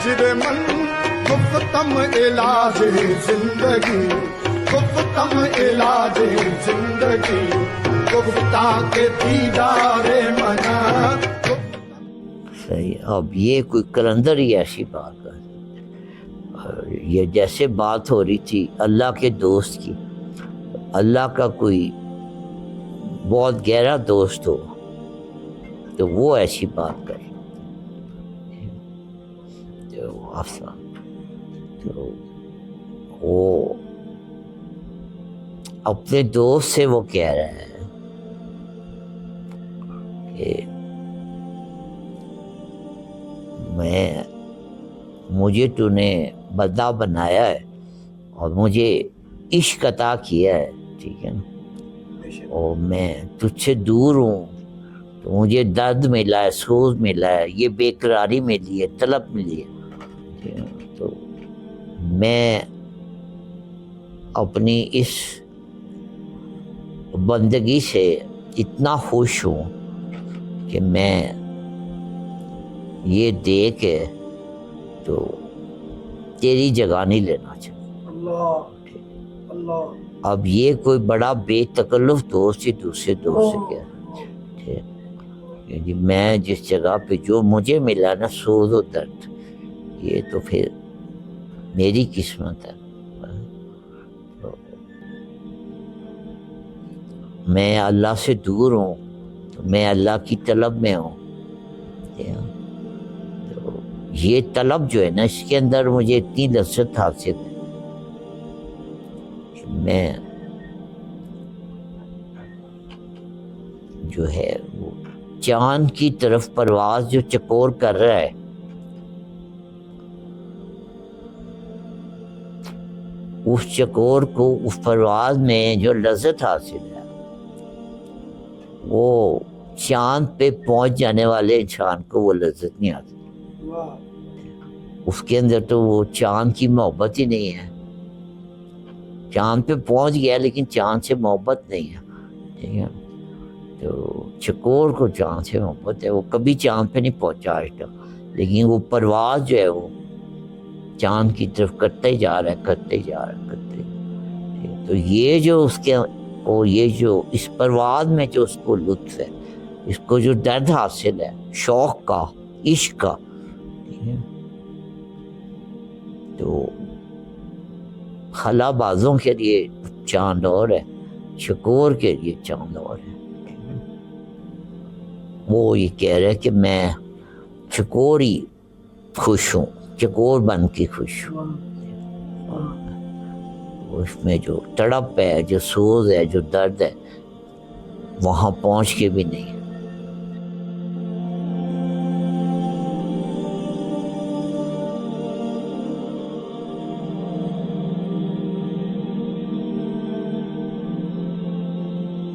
من گفتم علاج زندگی گفتم علاج زندگی گفتہ کے دیدار منا. صحیح. اب یہ کوئی کلندر ہی ایسی بات ہے. یہ جیسے بات ہو رہی تھی اللہ کے دوست کی، اللہ کا کوئی بہت گہرا دوست ہو تو وہ ایسی بات کرے. تو وہ اپنے دوست سے وہ کہہ رہا ہے کہ مجھے تو نے بندہ بنایا ہے اور مجھے عشق عطا کیا ہے، ٹھیک ہے نا، اور میں تجھ سے دور ہوں تو مجھے درد ملا ہے، سوز ملا ہے، یہ بے قراری ملی ہے، طلب ملی ہے. تو میں اپنی اس بندگی سے اتنا خوش ہوں کہ میں یہ دے کے تو تیری جگہ نہیں لینا چاہتا. اب یہ کوئی بڑا بے تکلف دوست ہی دوسرے دوست سے کیا کہ میں جس جگہ پہ جو مجھے ملا نا سوز و درد، یہ تو پھر میری قسمت ہے. میں اللہ سے دور ہوں تو میں اللہ کی طلب میں ہوں. تو یہ طلب جو ہے نا اس کے اندر مجھے اتنی لذت حاصل ہے کہ میں جو ہے وہ چاند کی طرف پرواز جو چکور کر رہا ہے، اس چکور کو اس پرواز میں جو لذت حاصل ہے وہ چاند پہ پہنچ جانے والے انسان کو وہ لذت نہیں آتی. اس کے اندر تو وہ چاند کی محبت ہی نہیں ہے. چاند پہ پہنچ گیا لیکن چاند سے محبت نہیں ہے، ٹھیک ہے. تو چکور کو چاند سے محبت ہے، وہ کبھی چاند پہ نہیں پہنچا آج تک، لیکن وہ پرواز جو ہے وہ چاند کی طرف کرتے ہی جا رہا ہے، کرتے ہی جا رہا ہے، کرتے ہی. تو یہ جو اس کے اور یہ جو اس پرواز میں جو اس کو لطف ہے، اس کو جو درد حاصل ہے شوق کا، عشق کا، ٹھیک ہے، تو خلا بازوں کے لیے چاند اور ہے، شکور کے لیے چاند اور ہے. وہ یہ کہہ رہے کہ میں چکور ہی خوش ہوں، چکور بن کے خوش ہوں. اس میں جو تڑپ ہے، جو سوز ہے، جو درد ہے، وہاں پہنچ کے بھی نہیں.